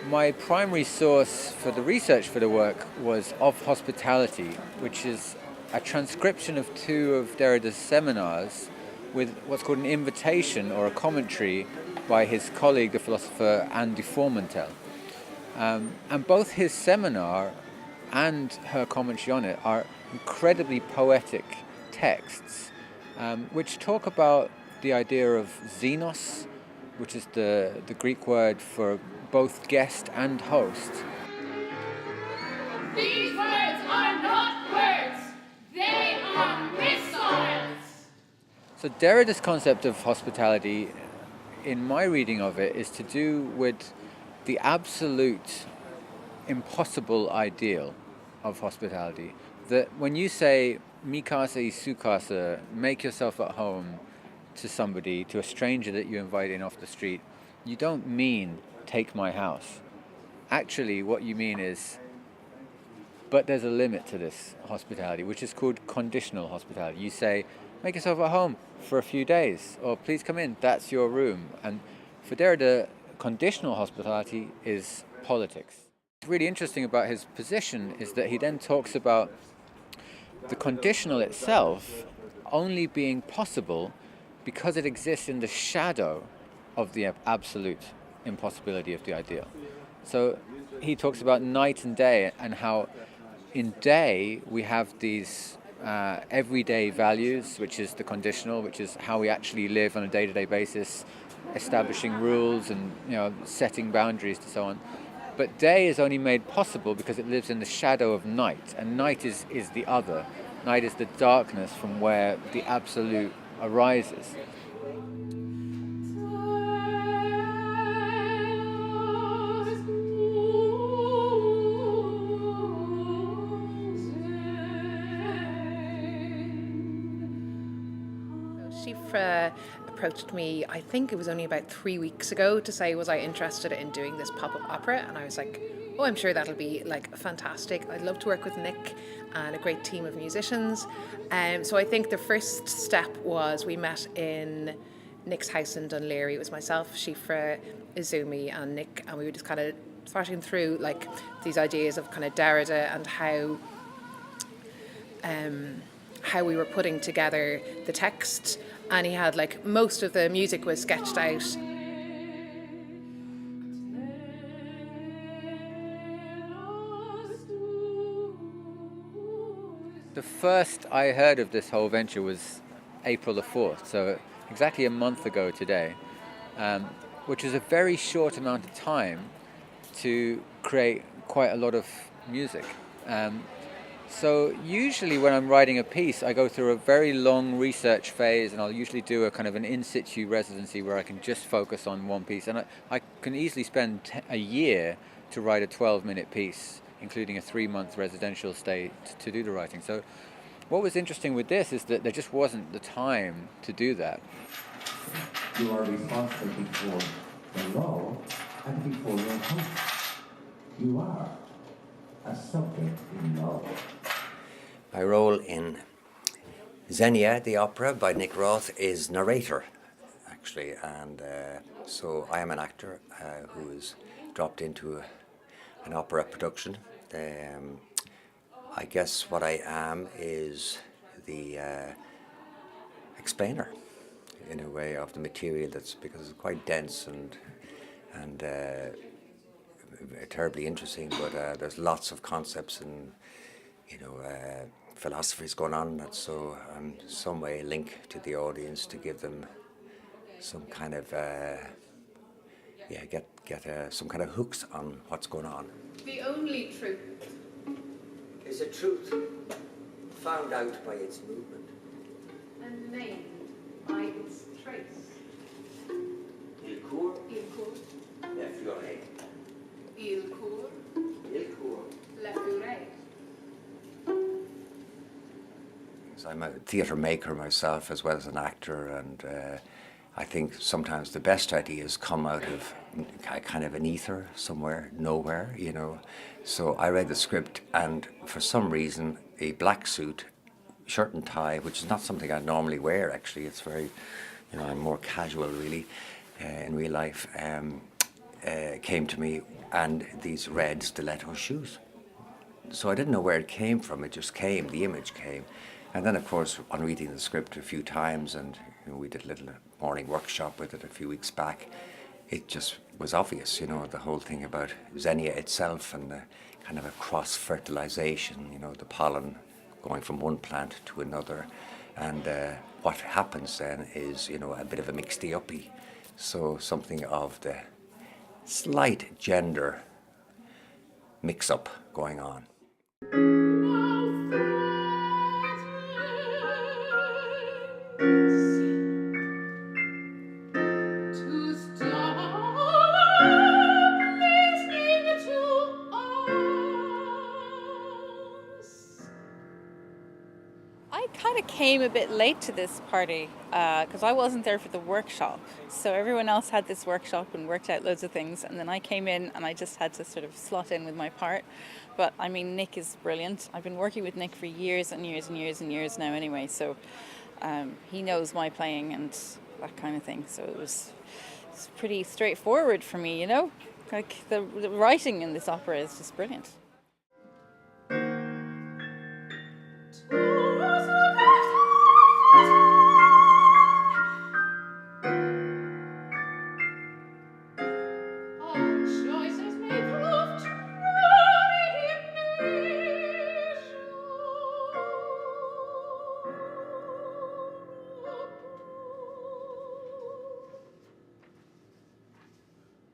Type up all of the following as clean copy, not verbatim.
my primary source for the research for the work was Of Hospitality, which is a transcription of two of Derrida's seminars with what's called an invitation or a commentary by his colleague, the philosopher Anne Dufourmantelle. And both his seminar and her commentary on it are incredibly poetic texts, which talk about the idea of xenos, which is the Greek word for both guest and host. These words are not words, they are missiles. So Derrida's concept of hospitality, in my reading of it, is to do with the absolute impossible ideal of hospitality. That when you say mi casa y su casa, make yourself at home to somebody, to a stranger that you invite in off the street, you don't mean take my house. Actually, what you mean is, but there's a limit to this hospitality, which is called conditional hospitality. You say, make yourself at home for a few days, or please come in, that's your room. And for Derrida, conditional hospitality is politics. What's really interesting about his position is that he then talks about the conditional itself only being possible because it exists in the shadow of the absolute impossibility of the ideal. So he talks about night and day, and how in day we have these everyday values, which is the conditional, which is how we actually live on a day-to-day basis, establishing rules and setting boundaries and so on. But day is only made possible because it lives in the shadow of night, and night is the other. Night is the darkness from where the absolute arises. Approached me, I think it was only about 3 weeks ago, to say was I interested in doing this pop-up opera, and I was like, oh, I'm sure that'll be like fantastic. I'd love to work with Nick and a great team of musicians. So I think the first step was we met in Nick's house in Dunleary. It was myself, Shifra, Izumi and Nick, and we were just kind of starting through like these ideas of kind of Derrida and how we were putting together the text, and he had like most of the music was sketched out. The first I heard of this whole venture was April the 4th, so exactly a month ago today, which is a very short amount of time to create quite a lot of music. So usually when I'm writing a piece, I go through a very long research phase, and I'll usually do a kind of an in-situ residency where I can just focus on one piece. And I can easily spend a year to write a 12-minute piece, including a 3-month residential stay to do the writing. So what was interesting with this is that there just wasn't the time to do that. You are responsible before the law and before your host. You are a subject in law. My role in Xenia, the opera by Nick Roth, is narrator, actually, and so I am an actor who is dropped into an opera production. I guess what I am is the explainer, in a way, of the material, because it's quite dense and terribly interesting, but there's lots of concepts and philosophies going on that, so some way link to the audience to give them some kind of get some kind of hooks on what's going on. The only truth is a truth found out by its movement and named by its trace. Il court, Il court, il court. la furée. I'm a theatre maker myself as well as an actor, and I think sometimes the best ideas come out of kind of an ether somewhere, nowhere, So I read the script, and for some reason a black suit, shirt and tie, which is not something I normally wear actually, it's very, I'm more casual really in real life, came to me, and these red stiletto shoes. So I didn't know where it came from. It just came. The image came, and then of course on reading the script a few times, and we did a little morning workshop with it a few weeks back. It just was obvious, the whole thing about Xenia itself and the kind of a cross-fertilization, the pollen going from one plant to another. And what happens then is, a bit of a mixty-uppy. So something of the slight gender mix-up going on. Came a bit late to this party because I wasn't there for the workshop, so everyone else had this workshop and worked out loads of things, and then I came in and I just had to sort of slot in with my part. But I mean, Nick is brilliant. I've been working with Nick for years and years and years and years now anyway, so he knows my playing and that kind of thing, so it's pretty straightforward for me, like the writing in this opera is just brilliant.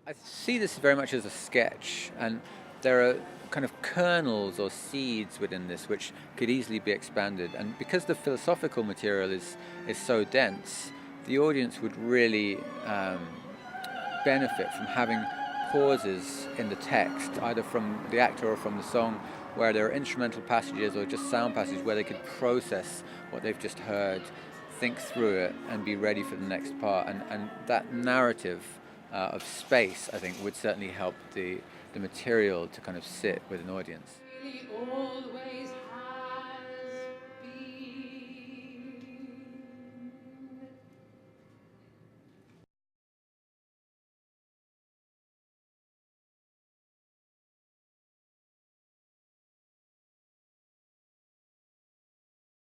I see this very much as a sketch, and there are kind of kernels or seeds within this which could easily be expanded. And because the philosophical material is so dense, the audience would really benefit from having pauses in the text, either from the actor or from the song, where there are instrumental passages or just sound passages where they could process what they've just heard, think through it, and be ready for the next part. And that narrative of space, I think, would certainly help the material to kind of sit with an audience. Really